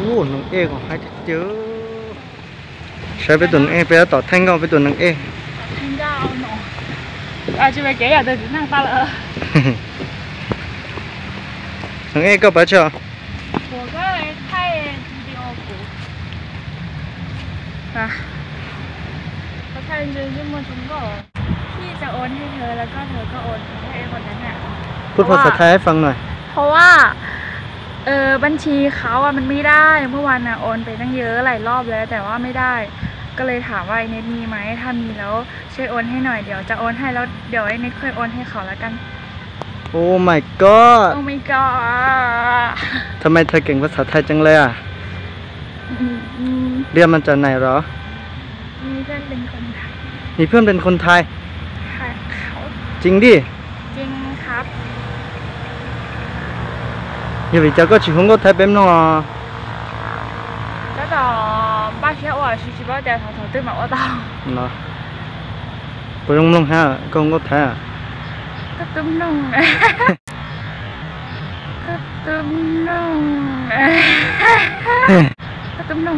ô nông e còn hai thích chứ sai với tuần e bây giờ tỏ thanh cao với tuần nông e thanh cao nọ chỉ về cái từ tiếng ta là nông e có bao giờ 我刚才看 video 股啊เขาแทนจะยุ่งมาถึงก็พี่จะโอนให้เธอแล้วก็เธอก็โอนให้ไอ้คนนั้นน่ะ พูดภาษาไทยให้ฟังหน่อย เพราะว่าบัญชีเขาอะมันไม่ได้เมื่อวานอะโอนไปตั้งเยอะหลายรอบแล้วแต่ว่าไม่ได้ก็เลยถามว่าไอ้เน็ตมีไหมถ้ามีแล้วช่วยโอนให้หน่อยเดี๋ยวจะโอนให้แล้วเดี๋ยวไอ้เน็ตค่อยโอนให้เขาแล้วกัน โอ้ my god โอ้ my god ทำไมเธอเก่งภาษาไทยจังเลยอ่ะเรียนมาจากไหนเหรอ มีเพื่อนเป็นคนไทย มีเพื่อนเป็นคนไทย ค่ะเขา จริงดิ จริงครับ อย่าไปเจอก็ชิคงก็ไทยเป็นน้อง แล้วต่อป้าเชื่อว่าชิชิบ้าเดี๋ยวเขาตื่นมาว่าต่อ เนาะไปลงฮะก็งก็ไทย ก็ตุ้มนุ่งก็ตุ้มนุ่งก็ตุ้มนุ่ง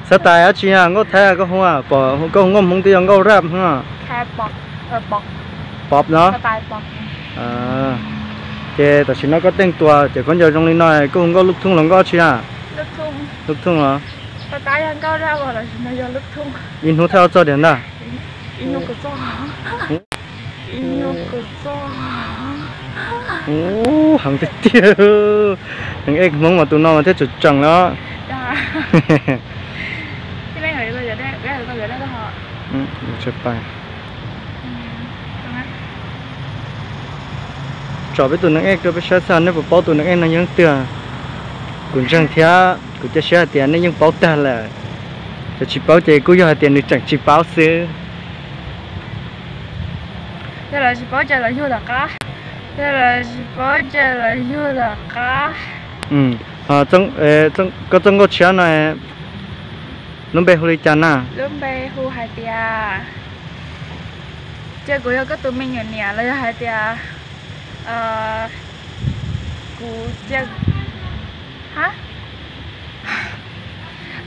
สไตล์อาชีพก็ไทยก็หัวปอก็งมมงที่ยังก็แรปฮะ แค่ปอกปอก ป๊อปเนาะ สไตล์ปอก เจแต่ฉันก็แต่งตัวเดี๋ยวคนจะตรงนี้หน่อยก็ลูกทุ่งหลงก็ชีพ ลูกทุ่ง ลูกทุ่งเหรอ สไตล์ยังก้าวหน้าว่าเราฉันยอลูกทุ่ง อินหูเท่าเจ้าเดียนน่ะ อินุกุซ่าอินุกุซ่า โอ้หังเตี้ยหังเอ็กมองมาตัวน้องมาเที่ยวจุดจังแล้ว จ้าที่แม่เหนื่อยเราจะได้เราจะได้ก็พอ เชิญไปจอดไปตัวนักเอกตัวไปใช้สารในปอตัวนักเอกนั่นยังเตี้ยกุญจังเทียกูจะใช้เตียนนี่ยังเป้าแต่แหละจะชิเป้าเจกูอยากเตียนนึกจังชิเป้าซื้อ 这了是包着了有的嘎，这了是包着了有的嘎。จังก็เชียหน่อยน้องเบลลิจาน่ะ Lúc bây hu hai tia, chơi của cái tụi mình nhỏ là hai tia, của chơi hả?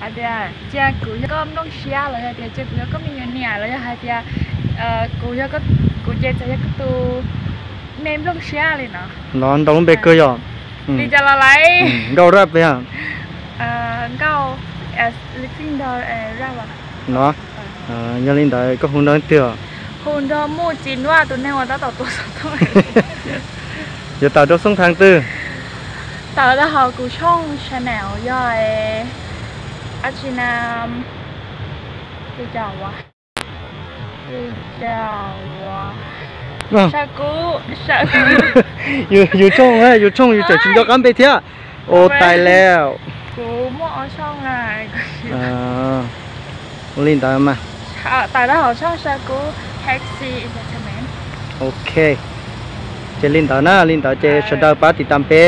Hai tia chơi của cái đông xia là hai tia chơi của cái mình nhỏ là hai tia, của chơi cái tụi mềm đông xia này nè. Nó đông bê cơ rồi. Đi cho là lấy. Gâu rap vậy hả? Gâu lịch sinh đó ra vào. Nó. Nhà linh đại có hôn đơn tiêu. Hôn đơn mua chín qua tụi này tao tao thôi. Giờ tao cho xuống tháng tư. Tao đã học của trong Chanel rồi. Nam. Đi chào quá. Đi chào quá. Sa cú.อยู่ช่องอยู่จะชิมดอกอันไปเที่ยโอ้ตายแล้วกูมั่วช่องไงลินตามมา tại đó họ cho sa cú taxi entertainment โอเคเจลินตานะลินตาเจชดาปาติตามเป้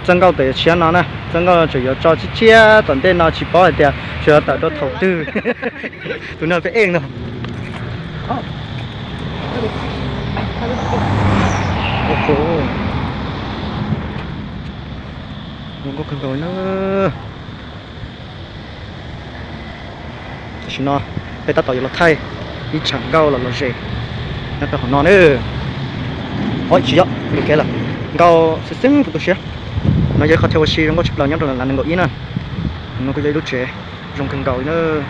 จังเก้าเตะเชียนเนาะนะจังเก้าจะ有จอชิเชียตอนเต้นเนาะชิปอเดียวเชียแต่ต้องถอดตื้อตัวนั้นไปเองเนาะโอ้โหมันก็ขึ้นไปเนอะชิโน่ไปตัดต่ออยู่รถไทยอีฉันเก้าหล่อเจ๋นั่นเป็นของนอนเออโอ้ยชิโย่ดูแกละเก้าซึ้งๆตัวเชียnó giờ khó theo xí nó có chụp lòng nhau rồi là nó gọi ý nè nó có dây đốt trẻ dùng cần cầu nữa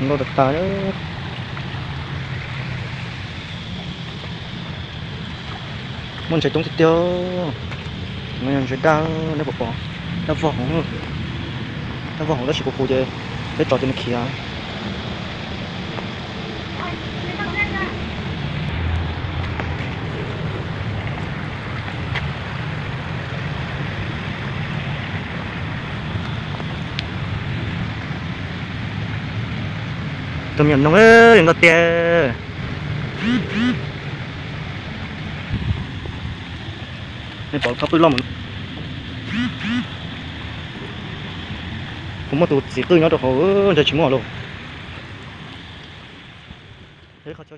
nó được ta nữa muốn chạy trốn thì tiêu mình chạy đau nó bỏ nó vòng nó chỉ có phụ chứ để trò trên kia tụi mình nó đừng có tiền nên bỏ khắp tôi lo mình cũng mà tụi chỉ tôi nhớ được họ chơi chỉ mua luôn thế họ cho